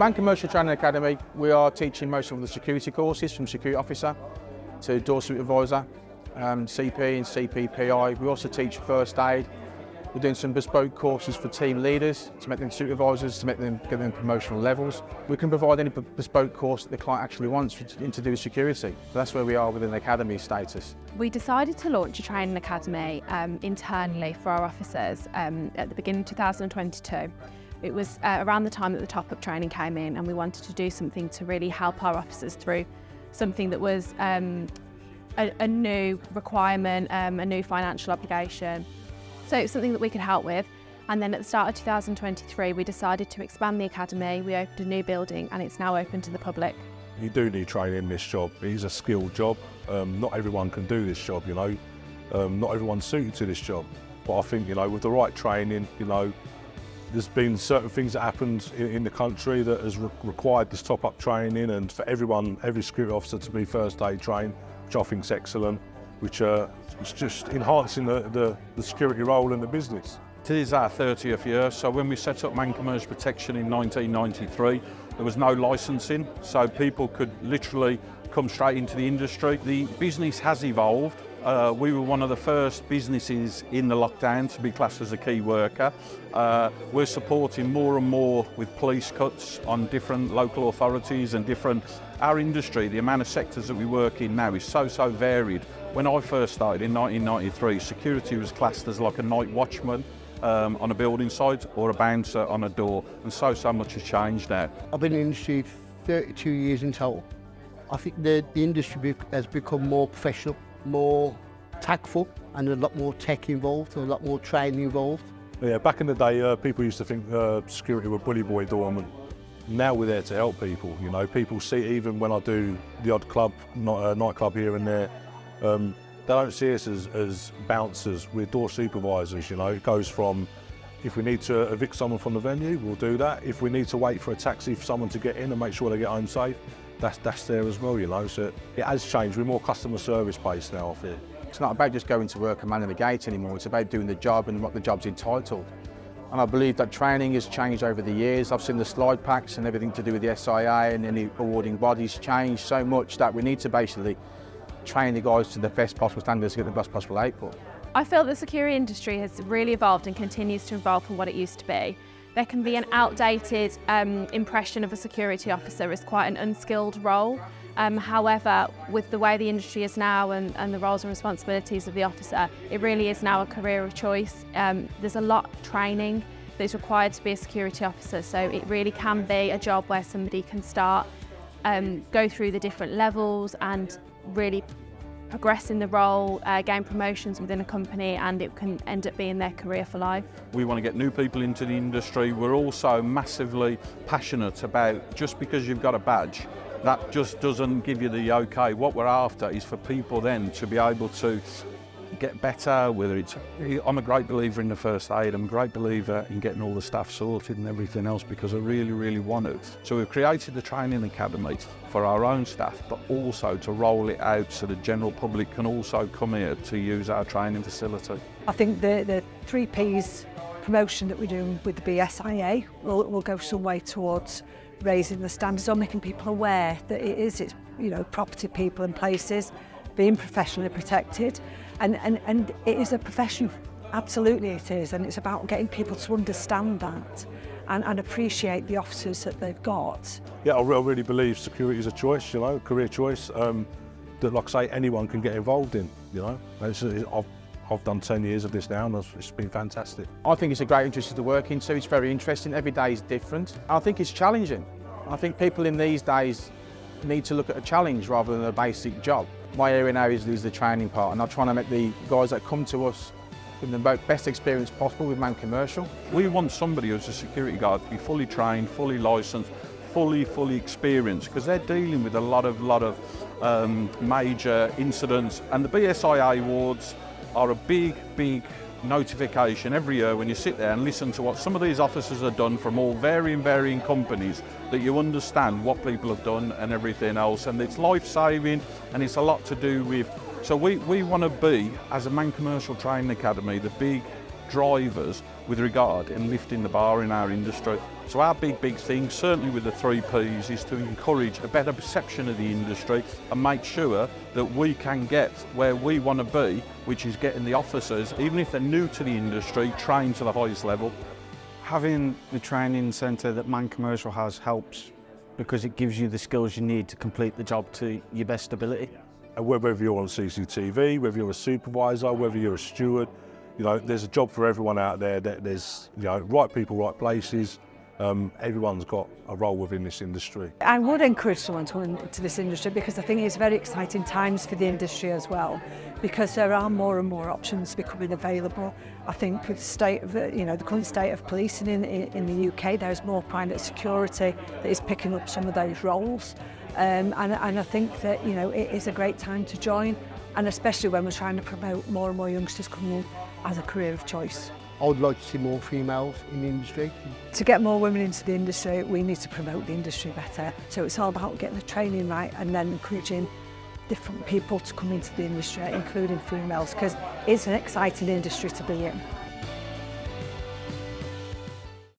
Man Commercial Training Academy, we are teaching most of the security courses from security officer to door supervisor, CP and CPPI. We also teach first aid. We're doing some bespoke courses for team leaders to make them supervisors, to make them get them promotional levels. We can provide any bespoke course that the client actually wants to do with security. So that's where we are within the academy status. We decided to launch a training academy internally for our officers at the beginning of 2022. It was around the time that the top-up training came in, and we wanted to do something to really help our officers through something that was a new requirement, a new financial obligation. So it was something that we could help with. And then at the start of 2023, we decided to expand the academy. We opened a new building and it's now open to the public. You do need training in this job. It is a skilled job. Not everyone can do this job, you know. Not everyone's suited to this job. But I think, you know, with the right training, you know, there's been certain things that happened in the country that has required this top-up training, and for everyone, every security officer to be first aid trained, which I think is excellent, which is just enhancing the security role in the business. It is our 30th year, so when we set up Man Commercial Protection in 1993, there was no licensing, so people could literally come straight into the industry. The business has evolved. We were one of the first businesses in the lockdown to be classed as a key worker. We're supporting more and more with police cuts on different local authorities and different. Our industry, the amount of sectors that we work in now is so varied. When I first started in 1993, security was classed as like a night watchman on a building site or a bouncer on a door, and so much has changed now. I've been in the industry 32 years in total. I think the industry has become more professional, more tactful, and a lot more tech involved, a lot more training involved. Yeah, back in the day, people used to think security were bully boy doormen. Now we're there to help people, you know. People see, even when I do the odd club, nightclub here and there, they don't see us as bouncers. We're door supervisors, you know. It goes from, if we need to evict someone from the venue, we'll do that. If we need to wait for a taxi for someone to get in and make sure they get home safe, that's there as well, you know. So it has changed. We're more customer service based now, I feel. It's not about just going to work and manning the gate anymore. It's about doing the job and what the job's entitled. And I believe that training has changed over the years. I've seen the slide packs and everything to do with the SIA and any awarding bodies change so much that we need to basically train the guys to the best possible standards to get the best possible output. I feel the security industry has really evolved and continues to evolve from what it used to be. There can be an outdated impression of a security officer as quite an unskilled role. However, with the way the industry is now and the roles and responsibilities of the officer, it really is now a career of choice. There's a lot of training that is required to be a security officer, so it really can be a job where somebody can start, go through the different levels and really progress in the role, gain promotions within a company, and it can end up being their career for life. We want to get new people into the industry. We're also massively passionate about, just because you've got a badge, that just doesn't give you the okay. What we're after is for people then to be able to get better, whether it's, I'm a great believer in the first aid, I'm a great believer in getting all the staff sorted and everything else, because I really want it. So we've created the training academy for our own staff, but also to roll it out so the general public can also come here to use our training facility. I think the 3 Ps promotion that we're doing with the BSIA will go some way towards raising the standards or making people aware that it's you know, property, people and places being professionally protected, and it is a profession, absolutely it is, and it's about getting people to understand that and appreciate the officers that they've got. Yeah, I really believe security is a choice, you know, a career choice that, like I say, anyone can get involved in, you know. I've done 10 years of this now and it's been fantastic. I think it's a great industry to work in, so it's very interesting. Every day is different. I think it's challenging. I think people in these days need to look at a challenge rather than a basic job. My area now is the training part, and I'm trying to make the guys that come to us with the best experience possible with Man Commercial. We want somebody who's a security guard to be fully trained, fully licensed, fully experienced, because they're dealing with a lot of major incidents, and the BSIA awards are a big notification every year when you sit there and listen to what some of these officers have done from all varying companies, that you understand what people have done and everything else, and it's life-saving and it's a lot to do with. So we want to be, as a Man Commercial Training Academy, the big drivers with regard in lifting the bar in our industry. So our big thing, certainly with the 3 Ps, is to encourage a better perception of the industry and make sure that we can get where we want to be, which is getting the officers, even if they're new to the industry, trained to the highest level. Having the training centre that Man Commercial has helps because it gives you the skills you need to complete the job to your best ability. Whether you're on CCTV, whether you're a supervisor, whether you're a steward, you know, there's a job for everyone out there. There's, you know, right people, right places. Everyone's got a role within this industry. I would encourage someone to go into this industry because I think it's very exciting times for the industry as well, because there are more and more options becoming available. I think with the state of the current state of policing in the UK, there's more private security that is picking up some of those roles, and I think that it is a great time to join, and especially when we're trying to promote more and more youngsters coming in as a career of choice. I would like to see more females in the industry. To get more women into the industry, we need to promote the industry better. So it's all about getting the training right and then encouraging different people to come into the industry, including females, because it's an exciting industry to be in.